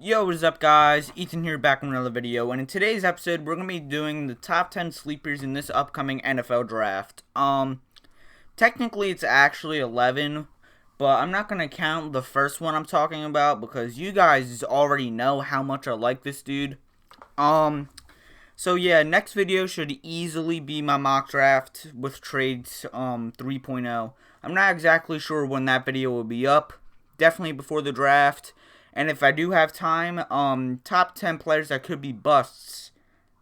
Yo, what is up guys? Ethan here back with another video, and in today's episode we're going to be doing the top 10 sleepers in this upcoming NFL draft. Technically it's actually 11, but I'm not going to count the first one I'm talking about because you guys already know how much I like this dude. So yeah, next video should easily be my mock draft with trades 3.0. I'm not exactly sure when that video will be up. Definitely before the draft. And if I do have time, top 10 players that could be busts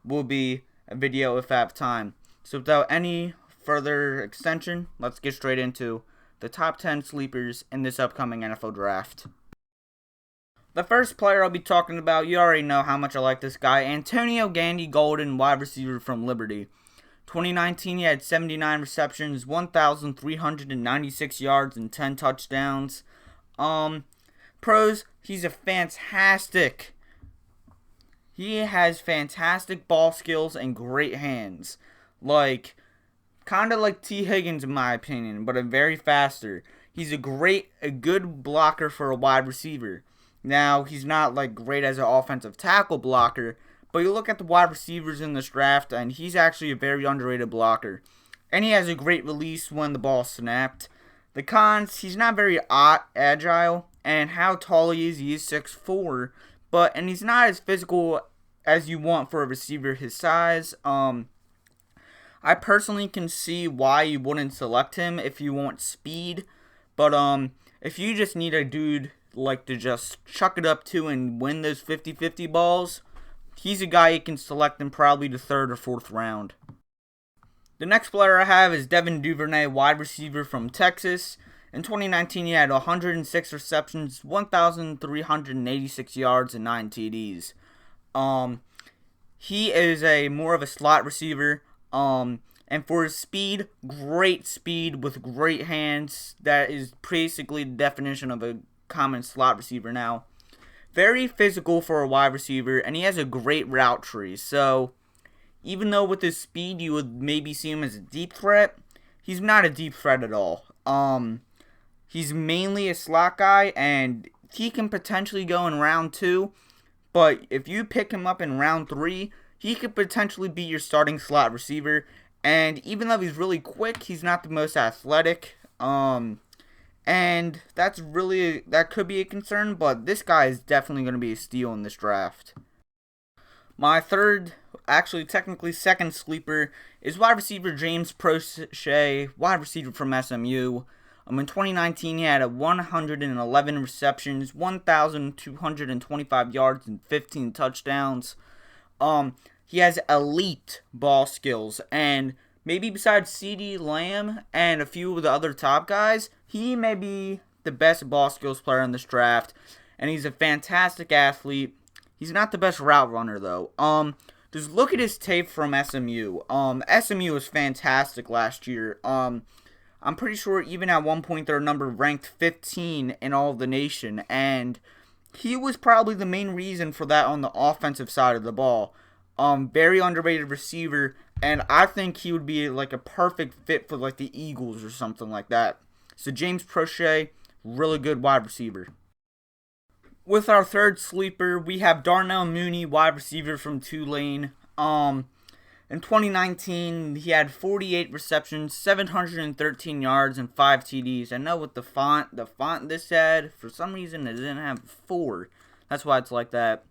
will be a video if I have time. So without any further extension, let's get straight into the top 10 sleepers in this upcoming NFL draft. The first player I'll be talking about, you already know how much I like this guy, GANDY-GOLDEN, wide receiver from Liberty. 2019, he had 79 receptions, 1,396 yards, and 10 touchdowns. Pros, he has fantastic ball skills and great hands. Kinda like T. Higgins in my opinion, but a very faster. He's a good blocker for a wide receiver. Now, he's not great as an offensive tackle blocker, but you look at the wide receivers in this draft, and he's actually a very underrated blocker. And he has a great release when the ball snapped. The cons, he's not very agile, and how tall he is 6'4", and he's not as physical as you want for a receiver his size. I personally can see why you wouldn't select him if you want speed, but if you just need a dude to just chuck it up to and win those 50-50 balls, he's a guy you can select in probably the 3rd or 4th round. The next player I have is Devin Duvernay, wide receiver from Texas. In 2019, he had 106 receptions, 1,386 yards, and 9 TDs. He is more of a slot receiver. And for his speed, great speed with great hands. That is basically the definition of a common slot receiver now. Very physical for a wide receiver, and he has a great route tree. So, even though with his speed you would maybe see him as a deep threat, he's not a deep threat at all. He's mainly a slot guy, and he can potentially go in round 2, but if you pick him up in round 3, he could potentially be your starting slot receiver. And even though he's really quick, he's not the most athletic. And that could be a concern, but this guy is definitely going to be a steal in this draft. My third, actually technically second sleeper is wide receiver James Prochet, wide receiver from SMU. In 2019, he had 111 receptions, 1,225 yards, and 15 touchdowns. He has elite ball skills, and maybe besides CeeDee Lamb and a few of the other top guys, he may be the best ball skills player in this draft, and he's a fantastic athlete. He's not the best route runner, though. Just look at his tape from SMU. SMU was fantastic last year. I'm pretty sure even at one point their number ranked 15 in all of the nation, and he was probably the main reason for that on the offensive side of the ball. Very underrated receiver, and I think he would be a perfect fit for the Eagles or something like that. So James Prochet, really good wide receiver. With our third sleeper, we have Darnell Mooney, wide receiver from Tulane. In 2019, he had 48 receptions, 713 yards, and 5 TDs. I know with the font this had, for some reason it didn't have 4. That's why it's like that.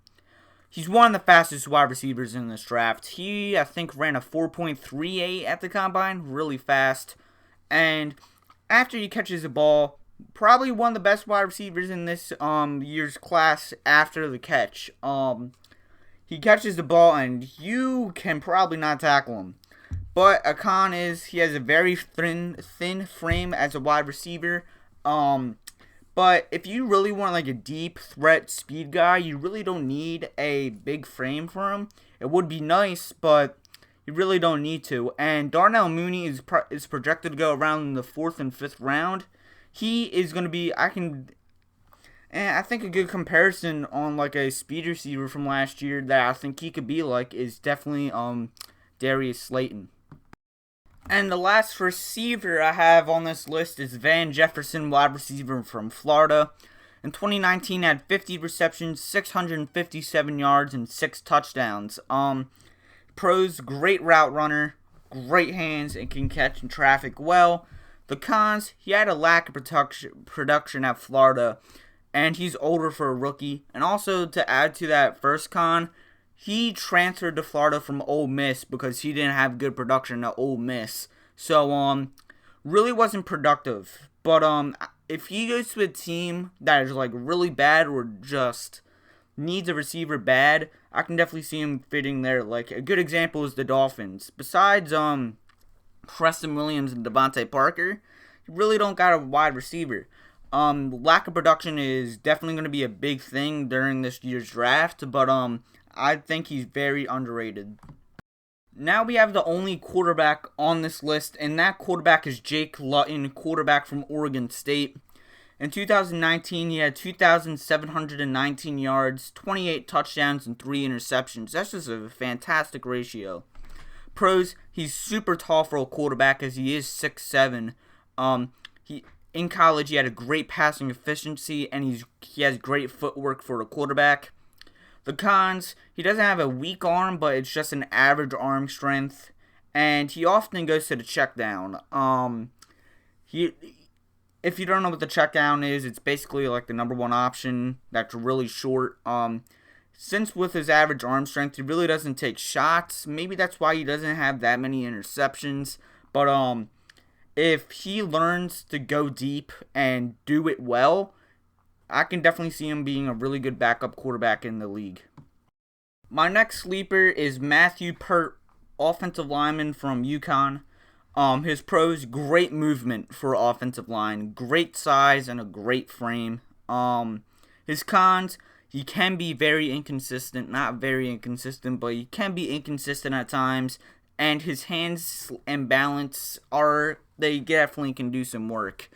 He's one of the fastest wide receivers in this draft. He, I think, ran a 4.38 at the combine, really fast. And after he catches the ball, probably one of the best wide receivers in this year's class after the catch. He catches the ball, and you can probably not tackle him. But a con is he has a very thin frame as a wide receiver. But if you really want a deep threat speed guy, you really don't need a big frame for him. It would be nice, but you really don't need to. And Darnell Mooney is projected to go around in the 4th and 5th round. He is going to be, I think a good comparison on a speed receiver from last year that I think he could be is definitely Darius Slayton. And the last receiver I have on this list is Van Jefferson, wide receiver from Florida. In 2019, had 50 receptions, 657 yards, and 6 touchdowns. Pros, great route runner, great hands, and can catch in traffic well. The cons, he had a lack of production at Florida, and he's older for a rookie. And also, to add to that first con, he transferred to Florida from Ole Miss because he didn't have good production at Ole Miss. So, really wasn't productive. But, if he goes to a team that is, like, really bad or just needs a receiver bad, I can definitely see him fitting there. Like, a good example is the Dolphins. Besides, Preston Williams and Devontae Parker, you really don't got a wide receiver. Lack of production is definitely going to be a big thing during this year's draft, but, I think he's very underrated. Now we have the only quarterback on this list, and that quarterback is Jake LUTON, quarterback from Oregon State. In 2019, he had 2,719 yards, 28 touchdowns, and 3 interceptions. That's just a fantastic ratio. Pros, he's super tall for a quarterback as he is 6'7". In college, he had a great passing efficiency, and he has great footwork for a quarterback. The cons, he doesn't have a weak arm, but it's just an average arm strength, and he often goes to the check down. If you don't know what the check down is, it's basically like the number one option that's really short. Since with his average arm strength, he really doesn't take shots. Maybe that's why he doesn't have that many interceptions. But if he learns to go deep and do it well, I can definitely see him being a really good backup quarterback in the league. My next sleeper is PEART, offensive lineman from UConn. His pros, great movement for offensive line, great size, and a great frame. His cons, he can be very inconsistent, not very inconsistent, but he can be inconsistent at times. And his hands and balance they definitely can do some work.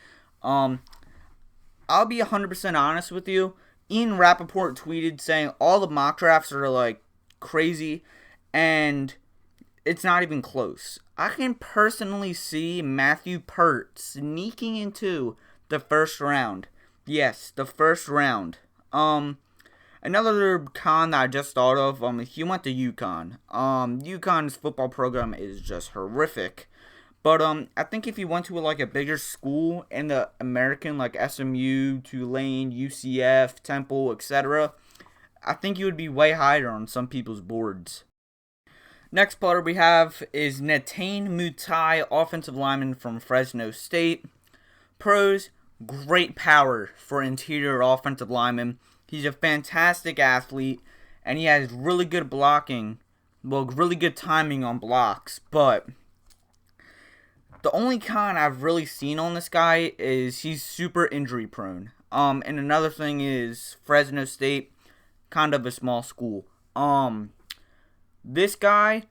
I'll be 100% honest with you. Ian Rappaport tweeted saying all the mock drafts are like crazy, and it's not even close. I can personally see PEART sneaking into the first round. Yes, the first round. Another con that I just thought of, he went to UConn. UConn's football program is just horrific. But I think if he went to like a bigger school in the American, like SMU, Tulane, UCF, Temple, etc., I think he would be way higher on some people's boards. Next player we have is Netane Mutai, offensive lineman from Fresno State. Pros, great power for interior offensive lineman. He's a fantastic athlete, and he has really good blocking, really good timing on blocks, but the only con I've really seen on this guy is he's super injury prone. And another thing is Fresno State, kind of a small school. This guy,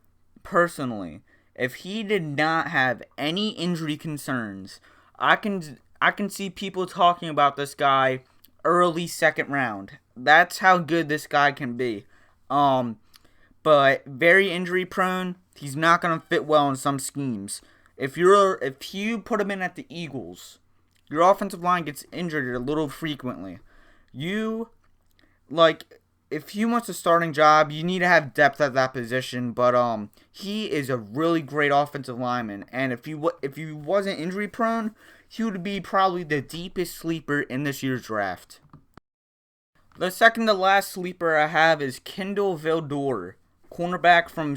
personally, if he did not have any injury concerns, I can see people talking about this guy early second round. That's how good this guy can be. But very injury prone. He's not gonna fit well in some schemes. If you put him in at the Eagles, your offensive line gets injured a little frequently. If he wants a starting job, you need to have depth at that position. But he is a really great offensive lineman, and if he wasn't injury prone, he would be probably the deepest sleeper in this year's draft. The second to last sleeper I have is Kindle Vildor, cornerback from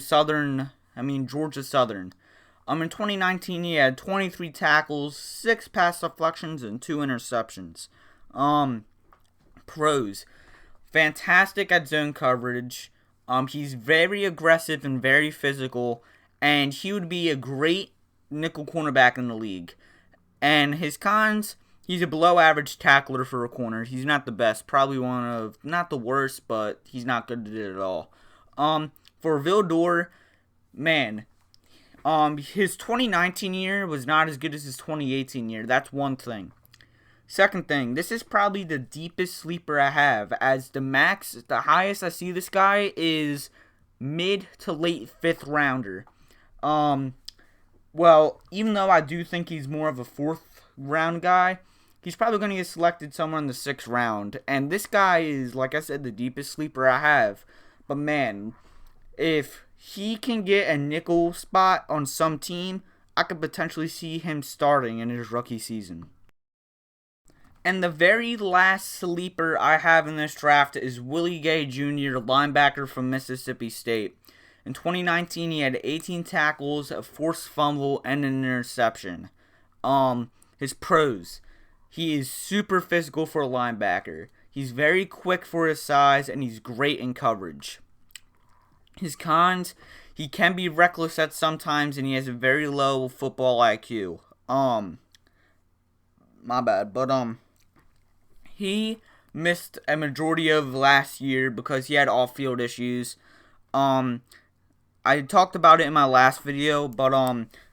Georgia Southern. In 2019, he had 23 tackles, 6 pass deflections, and 2 interceptions. Pros, fantastic at zone coverage. He's very aggressive and very physical, and he would be a great nickel cornerback in the league. And his cons, he's a below average tackler for a corner. He's not the best, probably not the worst, but he's not good at it at all. For Vildor, man, his 2019 year was not as good as his 2018 year. That's one thing. Second thing, this is probably the deepest sleeper I have, as the highest I see this guy is mid to late 5th rounder. Well, even though I do think he's more of a 4th round guy, he's probably going to get selected somewhere in the 6th round. And this guy is, like I said, the deepest sleeper I have. But man, if he can get a nickel spot on some team, I could potentially see him starting in his rookie season. And the very last sleeper I have in this draft is Willie Gay Jr., linebacker from Mississippi State. In 2019, he had 18 tackles, a forced fumble, and an interception. His pros: he is super physical for a linebacker. He's very quick for his size, and he's great in coverage. His cons: he can be reckless at some times, and he has a very low football IQ. My bad, but he missed a majority of last year because he had off-field issues. I talked about it in my last video, but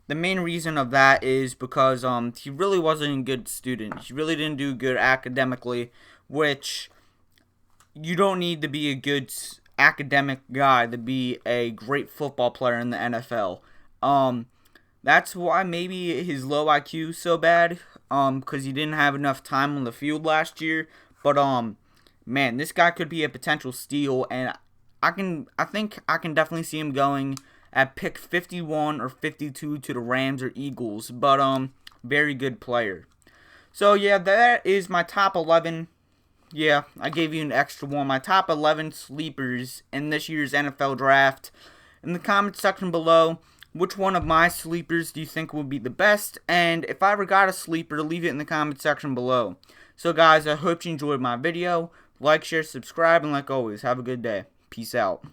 the main reason of that is because he really wasn't a good student. He really didn't do good academically, which you don't need to be a good academic guy to be a great football player in the NFL. That's why maybe his low IQ is so bad, because he didn't have enough time on the field last year. But man, this guy could be a potential steal, and I think I can definitely see him going at pick 51 or 52 to the Rams or Eagles. But very good player. So yeah, that is my top 11. Yeah, I gave you an extra one. My top 11 sleepers in this year's NFL draft. In the comment section below, which one of my sleepers do you think would be the best? And if I ever got a sleeper, leave it in the comment section below. So guys, I hope you enjoyed my video. Like, share, subscribe, and like always, have a good day. Peace out.